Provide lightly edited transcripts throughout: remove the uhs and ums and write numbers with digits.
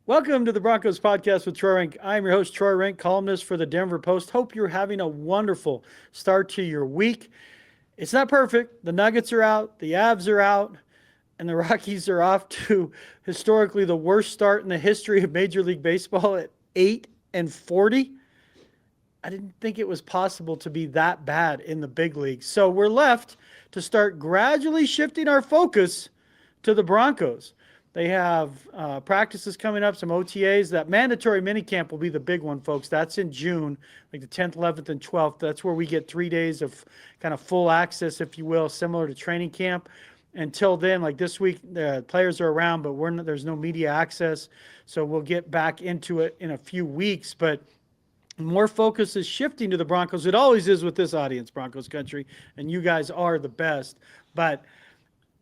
Welcome to the Broncos podcast with Troy Renck. I'm your host, Troy Renck, columnist for the Denver Post. Hope you're having a wonderful start to your week. It's not perfect. The Nuggets are out, the Avs are out, and the Rockies are off to historically the worst start in the history of Major League Baseball at 8-40. I didn't think it was possible to be that bad in the big leagues. So we're left to start gradually shifting our focus to the Broncos. They have practices coming up, some OTAs. That mandatory minicamp will be the big one, folks. That's in June, like the 10th, 11th, and 12th. That's where we get 3 days of kind of full access, if you will, similar to training camp. Until then, like this week, the players are around, but there's no media access. So we'll get back into it in a few weeks. But more focus is shifting to the Broncos. It always is with this audience, Broncos country, and you guys are the best. But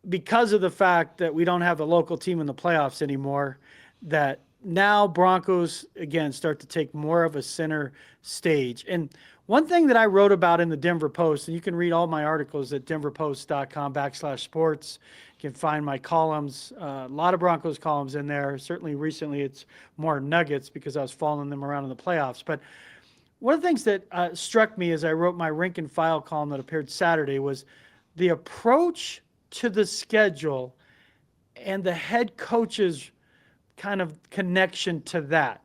because of the fact that we don't have a local team in the playoffs anymore, that now Broncos, again, start to take more of a center stage. And one thing that I wrote about in the Denver Post, and you can read all my articles at denverpost.com/sports. You can find my columns, a lot of Broncos columns in there. Certainly recently it's more Nuggets because I was following them around in the playoffs. But one of the things that struck me as I wrote my Rank and File column that appeared Saturday was the approach to the schedule and the head coach's kind of connection to that.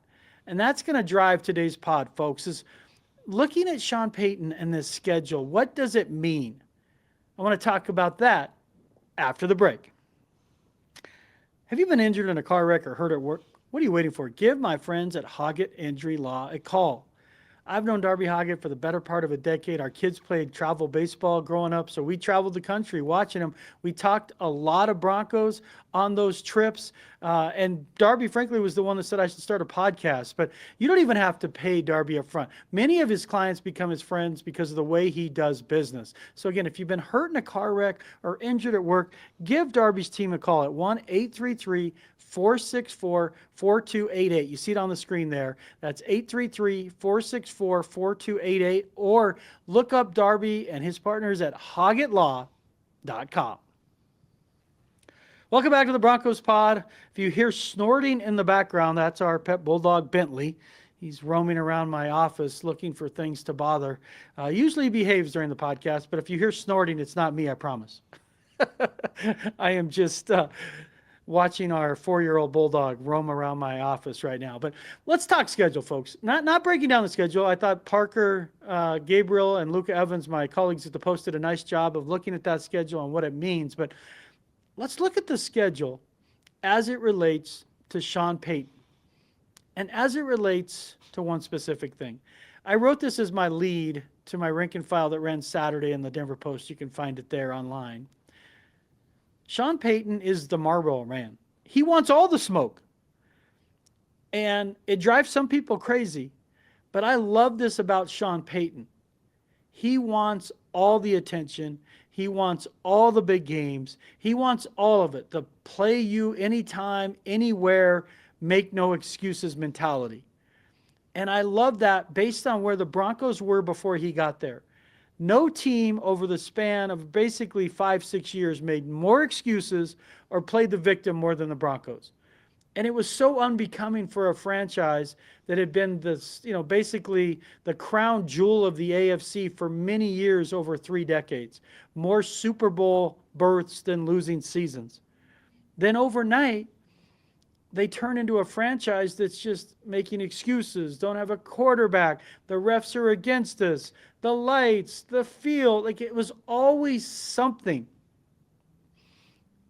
And that's going to drive today's pod, folks, is looking at Sean Payton and this schedule. What does it mean? I want to talk about that after the break. Have you been injured in a car wreck or hurt at work? What are you waiting for? Give my friends at Hoggatt Injury Law a call. I've known Darby Hoggatt for the better part of a decade. Our kids played travel baseball growing up, so we traveled the country watching them. We talked a lot of Broncos on those trips, and Darby, frankly, was the one that said I should start a podcast. But you don't even have to pay Darby up front. Many of his clients become his friends because of the way he does business. So again, if you've been hurt in a car wreck or injured at work, give Darby's team a call at 1-833-464-4288. You see it on the screen there. That's 833-464-4288, or look up Darby and his partners at hoggattlaw.com. Welcome back to the Broncos pod. If you hear snorting in the background, that's our pet bulldog, Bentley. He's roaming around my office looking for things to bother. Usually he behaves during the podcast, but if you hear snorting, it's not me, I promise. I am just watching our 4-year-old bulldog roam around my office right now. But let's talk schedule, folks. Not breaking down the schedule. I thought Parker, Gabriel, and Luca Evans, my colleagues at the Post, did a nice job of looking at that schedule and what it means. But let's look at the schedule as it relates to Sean Payton and as it relates to one specific thing. I wrote this as my lead to my Rank and File that ran Saturday in the Denver Post. You can find it there online. Sean Payton is the Marlboro Man. He wants all the smoke. And it drives some people crazy. But I love this about Sean Payton. He wants all the attention. He wants all the big games. He wants all of it. The play you anytime, anywhere, make no excuses mentality. And I love that based on where the Broncos were before he got there. No team over the span of basically 5-6 years made more excuses or played the victim more than the Broncos. And it was so unbecoming for a franchise that had been this, basically the crown jewel of the AFC for many years, over 3 decades. More Super Bowl berths than losing seasons. Then overnight, they turn into a franchise that's just making excuses, don't have a quarterback, the refs are against us, the lights, the field, like it was always something.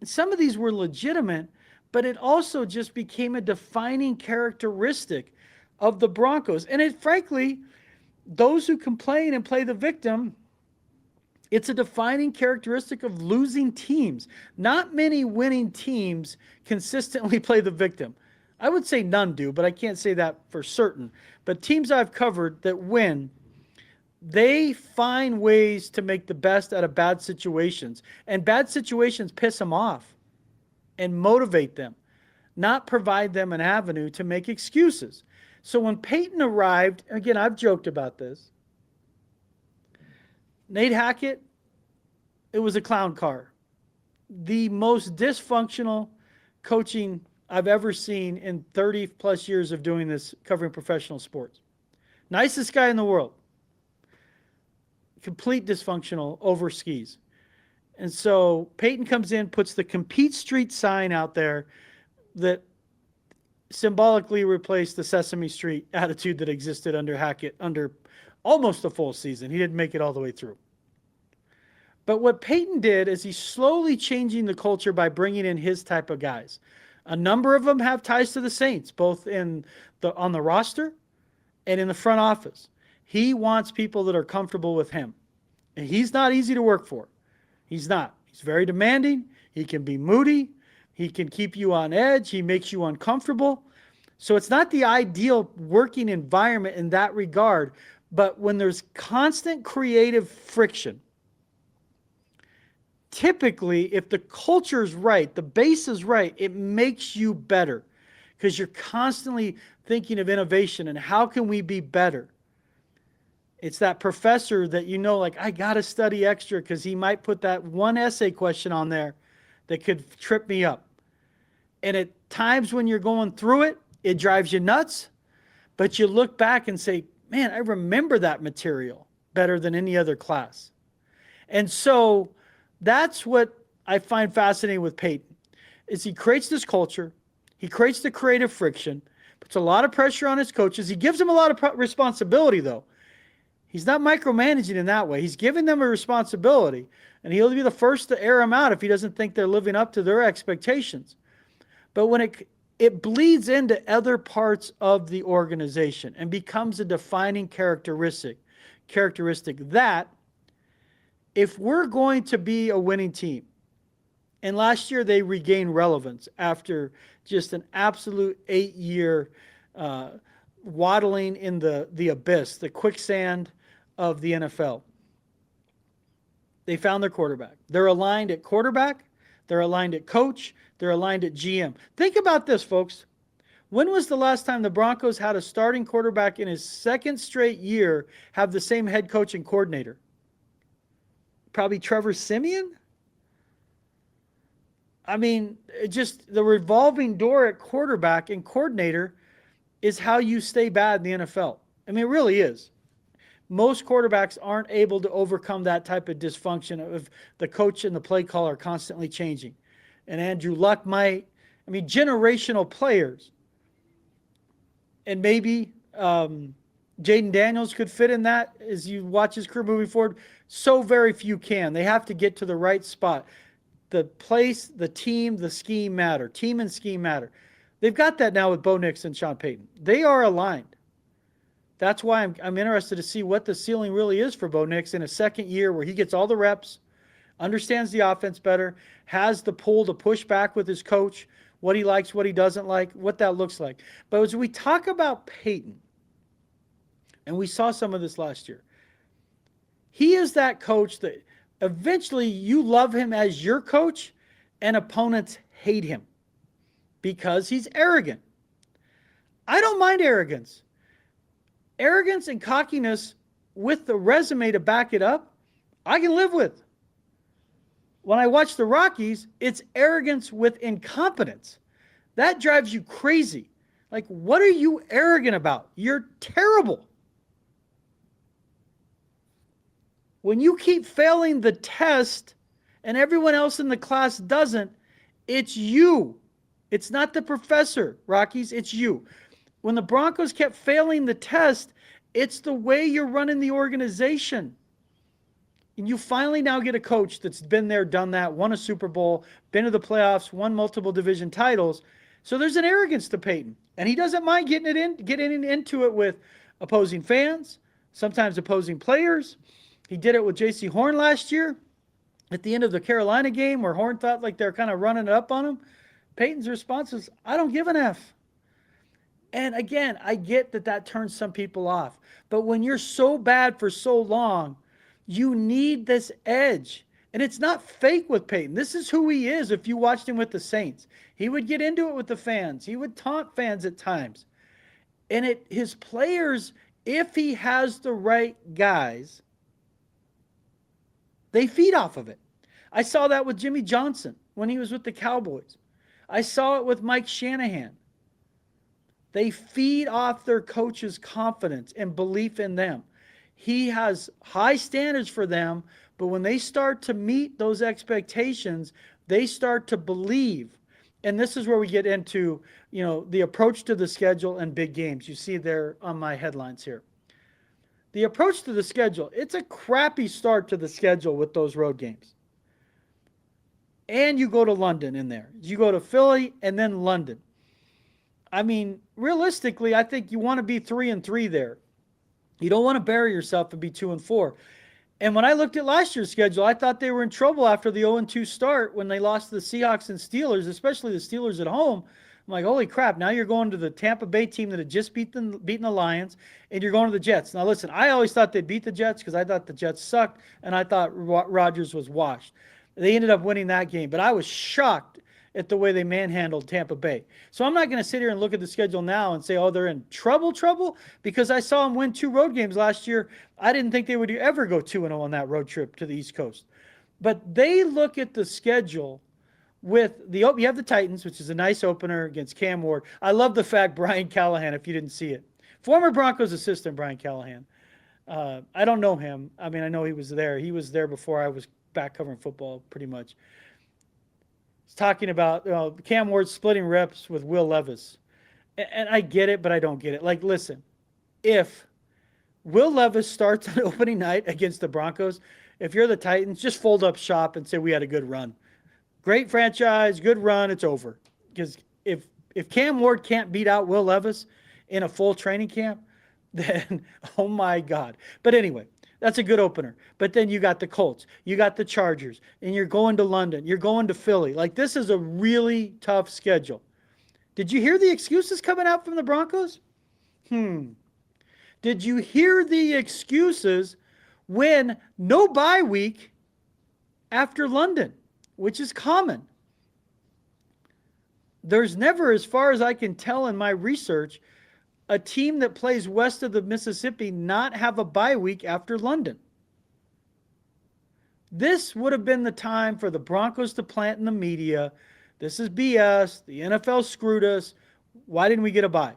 And some of these were legitimate, but it also just became a defining characteristic of the Broncos. And it, frankly, those who complain and play the victim, it's a defining characteristic of losing teams. Not many winning teams consistently play the victim. I would say none do, but I can't say that for certain. But teams I've covered that win, they find ways to make the best out of bad situations. And bad situations piss them off and motivate them, not provide them an avenue to make excuses. So when Payton arrived, again, I've joked about this, Nate Hackett, it was a clown car. The most dysfunctional coaching I've ever seen in 30 plus years of doing this, covering professional sports. Nicest guy in the world. Complete dysfunctional, over skis. And so Payton comes in, puts the Compete Street sign out there that symbolically replaced the Sesame Street attitude that existed under Hoggatt under almost a full season. He didn't make it all the way through. But what Payton did is he's slowly changing the culture by bringing in his type of guys. A number of them have ties to the Saints, both on the roster and in the front office. He wants people that are comfortable with him. And he's not easy to work for. He's not. He's very demanding. He can be moody. He can keep you on edge. He makes you uncomfortable. So it's not the ideal working environment in that regard. But when there's constant creative friction, typically, if the culture's right, the base is right, it makes you better because you're constantly thinking of innovation and how can we be better. It's that professor that like, I got to study extra because he might put that one essay question on there that could trip me up. And at times when you're going through it, it drives you nuts, but you look back and say, man, I remember that material better than any other class. And so that's what I find fascinating with Payton, is he creates this culture, he creates the creative friction, puts a lot of pressure on his coaches. He gives them a lot of responsibility, though. He's not micromanaging in that way. He's giving them a responsibility, and he'll be the first to air them out if he doesn't think they're living up to their expectations. But when it bleeds into other parts of the organization and becomes a defining characteristic that if we're going to be a winning team, and last year they regained relevance after just an absolute 8-year waddling in the abyss, the quicksand of the NFL. They found their quarterback. They're aligned at quarterback. They're aligned at coach. They're aligned at GM. Think about this, folks. When was the last time the Broncos had a starting quarterback in his second straight year have the same head coach and coordinator? Probably Trevor Siemian? I mean, just the revolving door at quarterback and coordinator is how you stay bad in the NFL. I mean, it really is. Most quarterbacks aren't able to overcome that type of dysfunction of the coach and the play caller constantly changing. And Andrew Luck generational players. And maybe Jaden Daniels could fit in that as you watch his career moving forward. So very few can. They have to get to the right spot. The place, the team, the scheme matter. Team and scheme matter. They've got that now with Bo Nix and Sean Payton. They are aligned. That's why I'm interested to see what the ceiling really is for Bo Nix in a second year where he gets all the reps, understands the offense better, has the pull to push back with his coach, what he likes, what he doesn't like, what that looks like. But as we talk about Payton, and we saw some of this last year, he is that coach that eventually you love him as your coach and opponents hate him because he's arrogant. I don't mind arrogance. Arrogance and cockiness with the resume to back it up, I can live with. When I watch the Rockies, it's arrogance with incompetence. That drives you crazy. Like, what are you arrogant about? You're terrible. When you keep failing the test and everyone else in the class doesn't, it's you. It's not the professor, Rockies, it's you. When the Broncos kept failing the test, it's the way you're running the organization. And you finally now get a coach that's been there, done that, won a Super Bowl, been to the playoffs, won multiple division titles. So there's an arrogance to Payton. And he doesn't mind getting into it with opposing fans, sometimes opposing players. He did it with J.C. Horn last year at the end of the Carolina game where Horn thought like they're kind of running it up on him. Payton's response is, I don't give an F. And again, I get that turns some people off. But when you're so bad for so long, you need this edge. And it's not fake with Payton. This is who he is if you watched him with the Saints. He would get into it with the fans. He would taunt fans at times. And his players, if he has the right guys, they feed off of it. I saw that with Jimmy Johnson when he was with the Cowboys. I saw it with Mike Shanahan. They feed off their coach's confidence and belief in them. He has high standards for them, but when they start to meet those expectations, they start to believe. And this is where we get into, the approach to the schedule and big games. You see there on my headlines here. The approach to the schedule, it's a crappy start to the schedule with those road games. And you go to London in there. You go to Philly and then London. I mean, realistically, I think you want to be 3-3 there. You don't want to bury yourself and be 2-4. And when I looked at last year's schedule, I thought they were in trouble after the 0-2 start when they lost to the Seahawks and Steelers, especially the Steelers at home. I'm like, holy crap, now you're going to the Tampa Bay team that had just beaten the Lions, and you're going to the Jets. Now, listen, I always thought they'd beat the Jets because I thought the Jets sucked, and I thought Rodgers was washed. They ended up winning that game, but I was shocked at the way they manhandled Tampa Bay. So I'm not going to sit here and look at the schedule now and say, oh, they're in trouble, because I saw them win 2 road games last year. I didn't think they would ever go 2-0 on that road trip to the East Coast. But they look at the schedule with you have the Titans, which is a nice opener against Cam Ward. I love the fact Brian Callahan, if you didn't see it, former Broncos assistant Brian Callahan. I don't know him. I mean, I know he was there. He was there before I was back covering football pretty much. He's talking about Cam Ward splitting reps with Will Levis. And I get it, but I don't get it. Like, listen, if Will Levis starts on opening night against the Broncos, if you're the Titans, just fold up shop and say we had a good run. Great franchise, good run, it's over. Because if Cam Ward can't beat out Will Levis in a full training camp, then, oh my God. But anyway, that's a good opener. But then you got the Colts, you got the Chargers, and you're going to London, you're going to Philly. Like, this is a really tough schedule. Did you hear the excuses coming out from the Broncos? Did you hear the excuses when no bye week after London, which is common? There's never, as far as I can tell in my research, a team that plays west of the Mississippi not have a bye week after London. This would have been the time for the Broncos to plant in the media, this is BS, the NFL screwed us, why didn't we get a bye?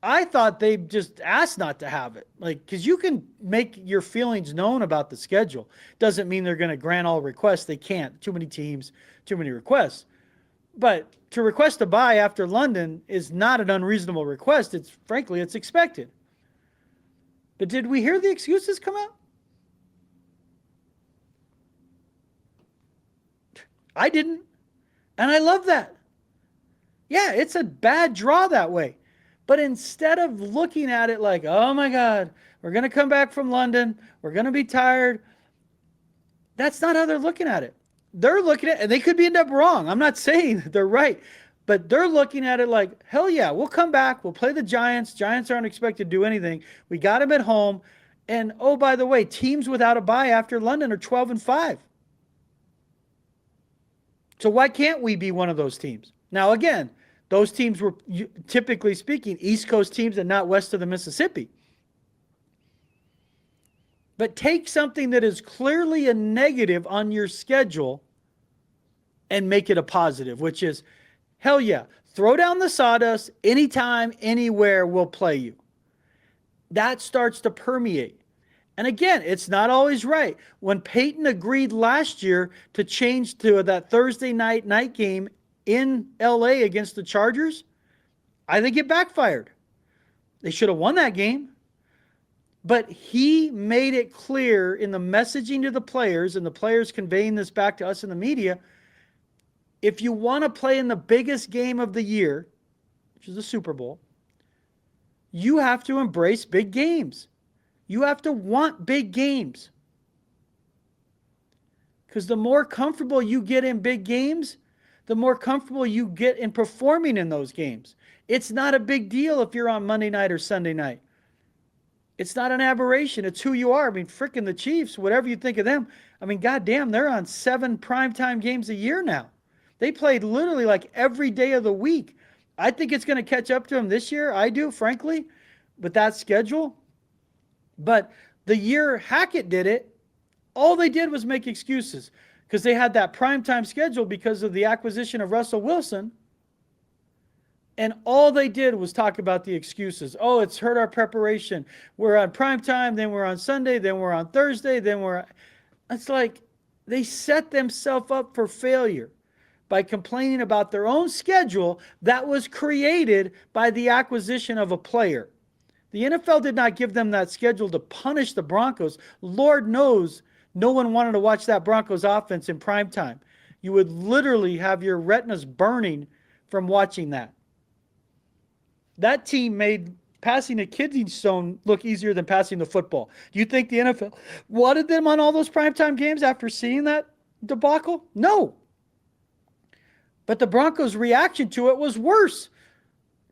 I thought they just asked not to have it. Like, because you can make your feelings known about the schedule. Doesn't mean they're going to grant all requests. They can't. Too many teams, too many requests. But to request a bye after London is not an unreasonable request. Frankly, it's expected. But did we hear the excuses come out? I didn't. And I love that. Yeah, it's a bad draw that way. But instead of looking at it like, oh my God, we're going to come back from London, we're going to be tired, that's not how they're looking at it. They're looking at it, and they could end up wrong. I'm not saying that they're right, but they're looking at it like, hell yeah, we'll come back, we'll play the Giants. Giants aren't expected to do anything. We got them at home. And oh, by the way, teams without a bye after London are 12-5. So why can't we be one of those teams? Now, again, those teams were, typically speaking, East Coast teams and not west of the Mississippi. But take something that is clearly a negative on your schedule and make it a positive, which is, hell yeah, throw down the sawdust, anytime, anywhere, we'll play you. That starts to permeate. And again, it's not always right. When Payton agreed last year to change to that Thursday night game in LA against the Chargers, I think it backfired. They should have won that game. But he made it clear in the messaging to the players, and the players conveying this back to us in the media, if you want to play in the biggest game of the year, which is the Super Bowl, you have to embrace big games. You have to want big games. Because the more comfortable you get in big games, the more comfortable you get in performing in those games. It's not a big deal if you're on Monday night or Sunday night. It's not an aberration. It's who you are. I mean, frickin' the Chiefs, whatever you think of them. I mean, goddamn, they're on 7 primetime games a year now. They played literally like every day of the week. I think it's going to catch up to them this year. I do, frankly, with that schedule. But the year Hackett did it, all they did was make excuses. because they had that primetime schedule because of the acquisition of Russell Wilson. And all they did was talk about the excuses. Oh, it's hurt our preparation. We're on primetime, then we're on Sunday, then we're on Thursday, It's like they set themselves up for failure by complaining about their own schedule that was created by the acquisition of a player. The NFL did not give them that schedule to punish the Broncos. Lord knows no one wanted to watch that Broncos offense in primetime. You would literally have your retinas burning from watching that. That team made passing a kidney stone look easier than passing the football. Do you think the NFL wanted them on all those primetime games after seeing that debacle? No. But the Broncos' reaction to it was worse.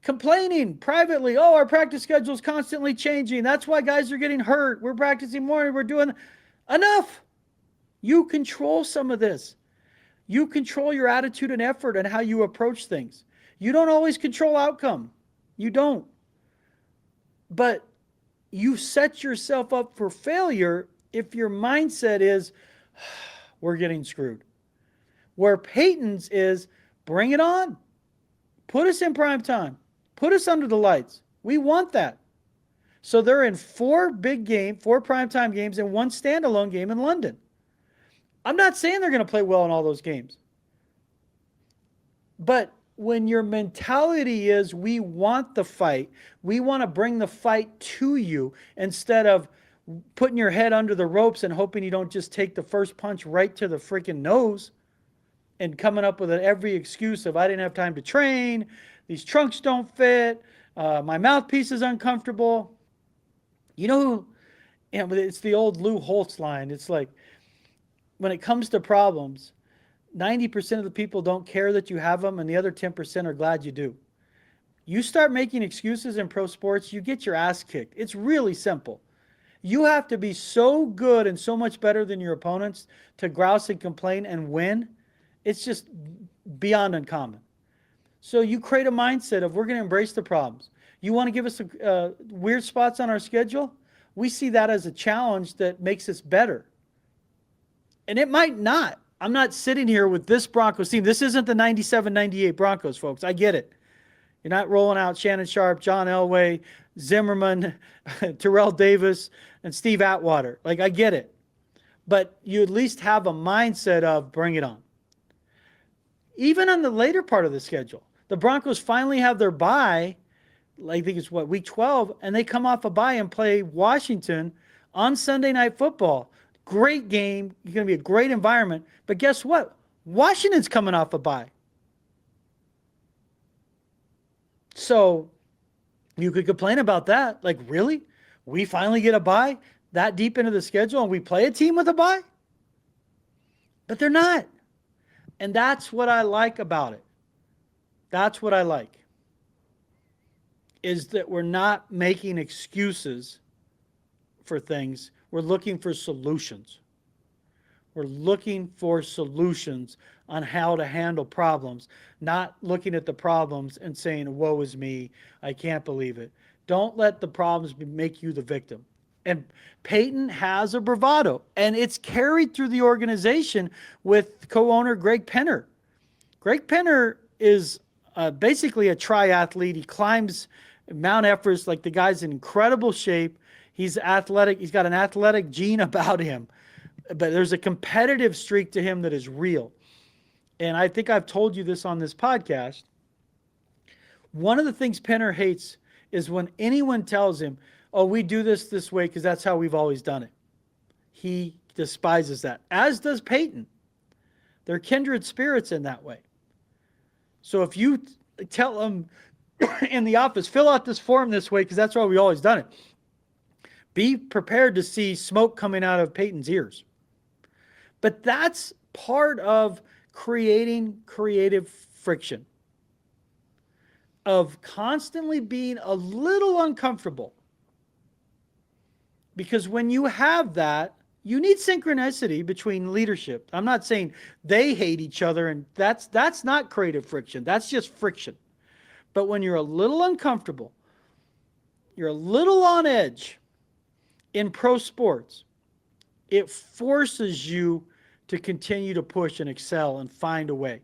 Complaining privately, oh, our practice schedule is constantly changing. That's why guys are getting hurt. We're practicing more. We're doing enough. You control some of this. You control your attitude and effort and how you approach things. You don't always control outcome. You don't. But you set yourself up for failure if your mindset is, we're getting screwed. Where Payton's is, bring it on. Put us in prime time. Put us under the lights. We want that. So they're in 4 primetime games and 1 standalone game in London. I'm not saying they're going to play well in all those games. But when your mentality is, we want the fight, we want to bring the fight to you instead of putting your head under the ropes and hoping you don't just take the first punch right to the freaking nose and coming up with every excuse of, I didn't have time to train, these trunks don't fit, my mouthpiece is uncomfortable. It's the old Lou Holtz line. It's like, when it comes to problems, 90% of the people don't care that you have them, and the other 10% are glad you do. You start making excuses in pro sports, you get your ass kicked. It's really simple. You have to be so good and so much better than your opponents to grouse and complain and win. It's just beyond uncommon. So you create a mindset of, we're going to embrace the problems. You want to give us weird spots on our schedule? We see that as a challenge that makes us better. And it might not. I'm not sitting here with this Broncos team. This isn't the 97-98 Broncos, folks. I get it. You're not rolling out Shannon Sharp, John Elway, Zimmerman, Terrell Davis, and Steve Atwater. Like, I get it. But you at least have a mindset of, bring it on. Even on the later part of the schedule, the Broncos finally have their bye, I think it's week 12, and they come off a bye and play Washington on Sunday Night Football. Great game. It's going to be a great environment. But guess what? Washington's coming off a bye. So you could complain about that. Like, really? We finally get a bye that deep into the schedule and we play a team with a bye? But they're not. And that's what I like about it. That's what I like. Is that we're not making excuses for things. We're looking for solutions. We're looking for solutions on how to handle problems, not looking at the problems and saying, woe is me, I can't believe it. Don't let the problems make you the victim. And Payton has a bravado, and it's carried through the organization with co-owner Greg Penner. Greg Penner is basically a triathlete. He climbs Mount Everest like the guy's in incredible shape. He's athletic. He's got an athletic gene about him, but there's a competitive streak to him that is real. And I think I've told you this on this podcast. One of the things Penner hates is when anyone tells him, oh, we do this way because that's how we've always done it. He despises that, as does Payton. They're kindred spirits in that way. So if you tell them in the office, fill out this form this way because that's how we've always done it, be prepared to see smoke coming out of Payton's ears. But that's part of creating creative friction, of constantly being a little uncomfortable. Because when you have that, you need synchronicity between leadership. I'm not saying they hate each other, and that's not creative friction. That's just friction. But when you're a little uncomfortable, you're a little on edge, in pro sports, it forces you to continue to push and excel and find a way.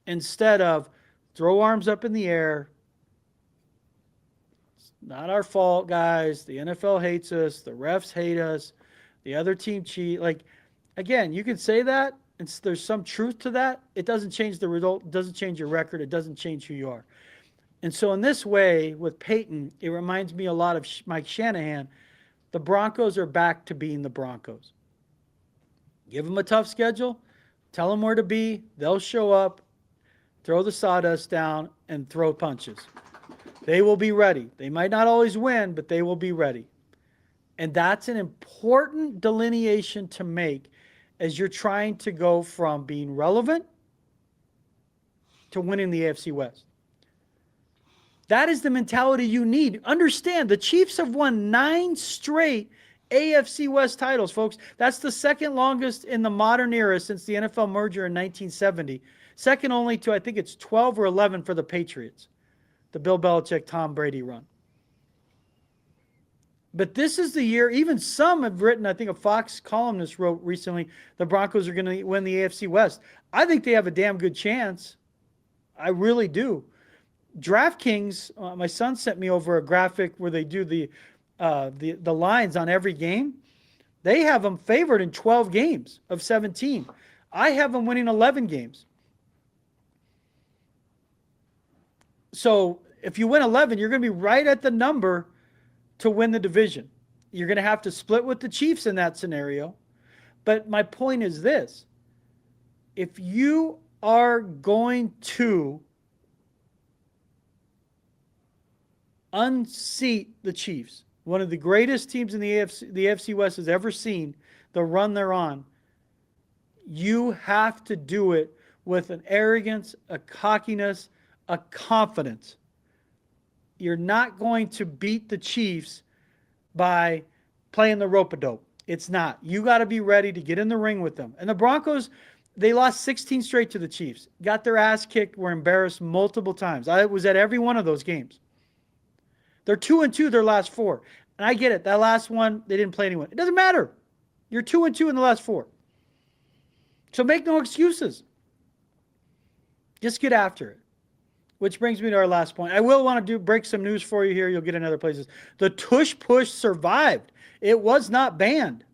Instead of throw arms up in the air. It's not our fault, guys. The NFL hates us. The refs hate us. The other team cheat. Like, again, you can say that. There's some truth to that. It doesn't change the result. It doesn't change your record. It doesn't change who you are. And so in this way, with Payton, it reminds me a lot of Mike Shanahan. The Broncos are back to being the Broncos. Give them a tough schedule. Tell them where to be. They'll show up, throw the sawdust down, and throw punches. They will be ready. They might not always win, but they will be ready. And that's an important delineation to make as you're trying to go from being relevant to winning the AFC West. That is the mentality you need. Understand, the Chiefs have won 9 straight AFC West titles, folks. That's the second longest in the modern era since the NFL merger in 1970. Second only to, I think it's 12 or 11 for the Patriots, the Bill Belichick, Tom Brady run. But this is the year, even some have written, I think a Fox columnist wrote recently, the Broncos are going to win the AFC West. I think they have a damn good chance. I really do. DraftKings, my son sent me over a graphic where they do the lines on every game. They have them favored in 12 games of 17. I have them winning 11 games. So if you win 11, you're going to be right at the number to win the division. You're going to have to split with the Chiefs in that scenario. But my point is this. If you are going to unseat the Chiefs, one of the greatest teams in the AFC West has ever seen, the run they're on, you have to do it with an arrogance, a cockiness, a confidence. You're not going to beat the Chiefs by playing the rope-a-dope. It's not. You got to be ready to get in the ring with them. And the Broncos, they lost 16 straight to the Chiefs. Got their ass kicked, were embarrassed multiple times. I was at every one of those games. They're 2-2 their last 4. And I get it. That last one, they didn't play anyone. It doesn't matter. You're 2-2 in the last 4. So make no excuses. Just get after it. Which brings me to our last point. I will want to break some news for you here. You'll get in other places. The tush push survived. It was not banned.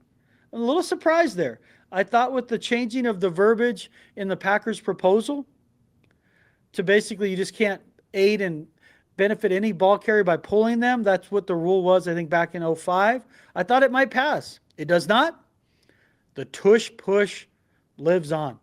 I'm a little surprised there. I thought with the changing of the verbiage in the Packers proposal to basically you just can't aid and benefit any ball carrier by pulling them. That's what the rule was, I think, back in 2005. I thought it might pass. It does not. The tush push lives on.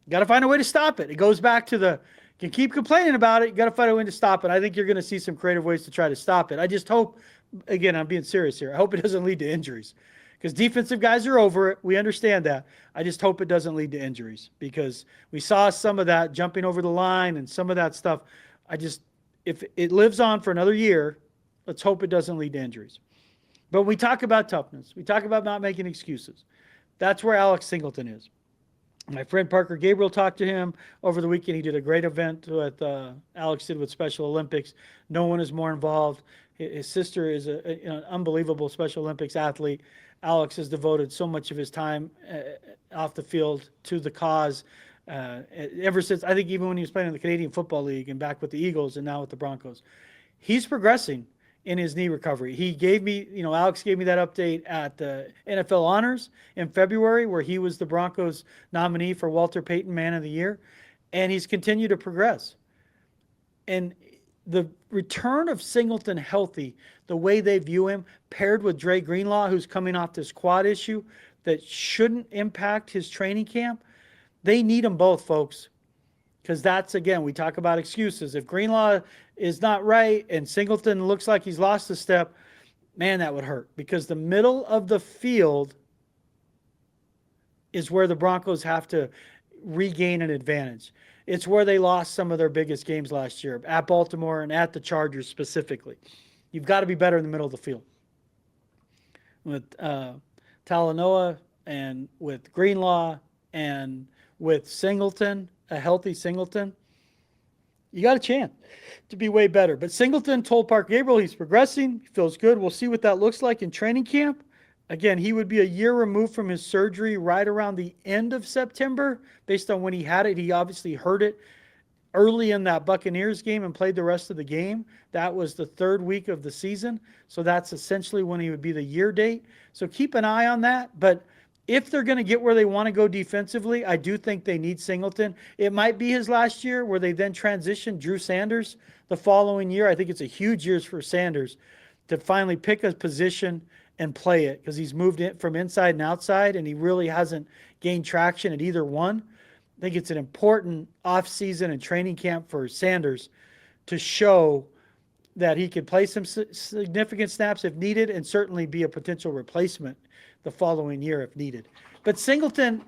You got to find a way to stop it. It goes back to the you can keep complaining about it. You got to find a way to stop it. I think you're going to see some creative ways to try to stop it. I just hope, again, I'm being serious here. I hope it doesn't lead to injuries because defensive guys are over it. We understand that. I just hope it doesn't lead to injuries because we saw some of that jumping over the line and some of that stuff. If it lives on for another year, let's hope it doesn't lead to injuries. But we talk about toughness. We talk about not making excuses. That's where Alex Singleton is. My friend Parker Gabriel talked to him over the weekend. He did a great event with Alex did with Special Olympics. No one is more involved. His sister is an unbelievable Special Olympics athlete. Alex has devoted so much of his time off the field to the cause ever since, I think even when he was playing in the Canadian Football League and back with the Eagles and now with the Broncos. He's progressing in his knee recovery. He gave me, Alex gave me that update at the NFL Honors in February where he was the Broncos nominee for Walter Payton Man of the Year, and he's continued to progress. And the return of Singleton healthy, the way they view him, paired with Dre Greenlaw, who's coming off this quad issue that shouldn't impact his training camp, they need them both, folks. Because that's, again, we talk about excuses. If Greenlaw is not right and Singleton looks like he's lost a step, man, that would hurt. Because the middle of the field is where the Broncos have to regain an advantage. It's where they lost some of their biggest games last year, at Baltimore and at the Chargers specifically. You've got to be better in the middle of the field. With Talanoa and with Greenlaw and with Singleton, a healthy Singleton, you got a chance to be way better. But Singleton told Park Gabriel he's progressing. He feels good. We'll see what that looks like in training camp. Again, he would be a year removed from his surgery right around the end of September, based on when he had it. He obviously hurt it early in that Buccaneers game and played the rest of the game. That was the third week of the season. So that's essentially when he would be the year date. So keep an eye on that. But if they're going to get where they want to go defensively, I do think they need Singleton. It might be his last year where they then transition Drew Sanders the following year. I think it's a huge year for Sanders to finally pick a position and play it, because he's moved it from inside and outside and he really hasn't gained traction at either one. I think it's an important offseason and training camp for Sanders to show that he could play some significant snaps if needed, and certainly be a potential replacement the following year if needed. But Singleton,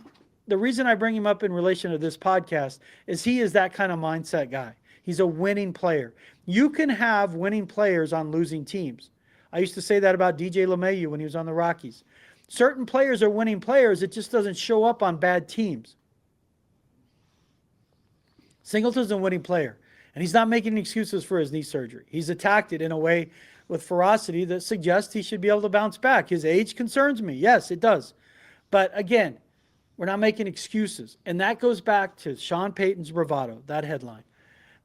the reason I bring him up in relation to this podcast is he is that kind of mindset guy. He's a winning player. You can have winning players on losing teams. I used to say that about DJ LeMahieu when he was on the Rockies. Certain players are winning players. It just doesn't show up on bad teams. Singleton's a winning player, and he's not making excuses for his knee surgery. He's attacked it in a way with ferocity that suggests he should be able to bounce back. His age concerns me. Yes, it does. But again, we're not making excuses. And that goes back to Sean Payton's Bravado, that headline.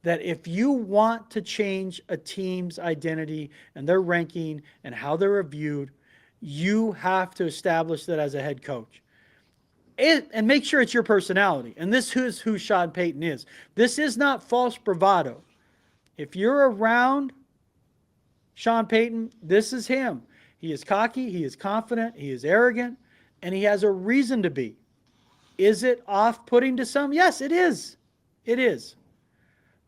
That if you want to change a team's identity and their ranking and how they're viewed, you have to establish that as a head coach. And make sure it's your personality. And this is who Sean Payton is. This is not false bravado. If you're around Sean Payton, this is him. He is cocky, he is confident, he is arrogant, and he has a reason to be. Is it off-putting to some? Yes, it is. It is.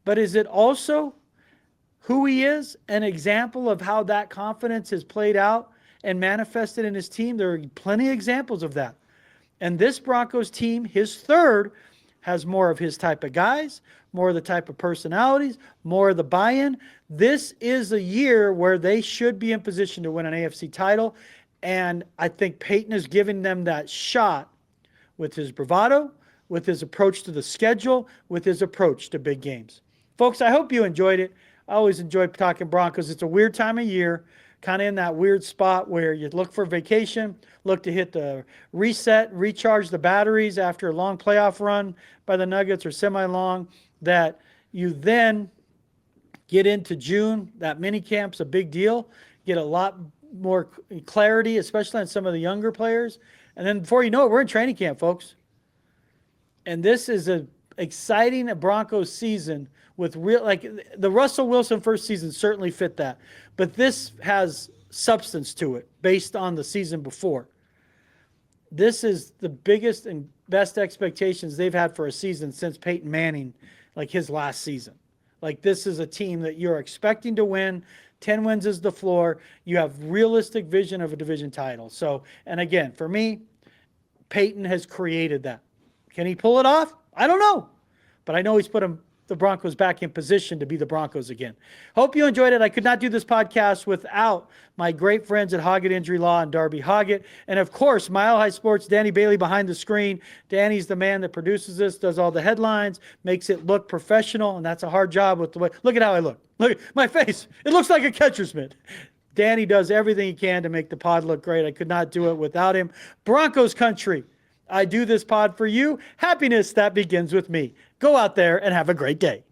But is it also who he is, an example of how that confidence has played out and manifested in his team? There are plenty of examples of that. And this Broncos team, his third, has more of his type of guys, more of the type of personalities, more of the buy-in. This is a year where they should be in position to win an AFC title. And I think Payton is giving them that shot with his bravado, with his approach to the schedule, with his approach to big games. Folks, I hope you enjoyed it. I always enjoy talking Broncos. It's a weird time of year, kind of in that weird spot where you look for vacation, look to hit the reset, recharge the batteries after a long playoff run by the Nuggets or semi-long, that you then get into June. That mini camp's a big deal. Get a lot more clarity, especially on some of the younger players. And then before you know it, we're in training camp, folks. And this is an exciting Broncos season with real, like the Russell Wilson first season certainly fit that. But this has substance to it based on the season before. This is the biggest and best expectations they've had for a season since Peyton Manning, like his last season. Like, this is a team that you're expecting to win. 10 wins is the floor. You have realistic vision of a division title. So, and again, for me, Peyton has created that. Can he pull it off? I don't know. But I know he's put the Broncos back in position to be the Broncos again. Hope you enjoyed it. I could not do this podcast without my great friends at Hoggatt Injury Law and Darby Hoggatt. And of course, Mile High Sports, Danny Bailey behind the screen. Danny's the man that produces this, does all the headlines, makes it look professional. And that's a hard job with the way, look at how I look. Look at my face. It looks like a catcher's mitt. Danny does everything he can to make the pod look great. I could not do it without him. Broncos country. I do this pod for you. Happiness that begins with me. Go out there and have a great day.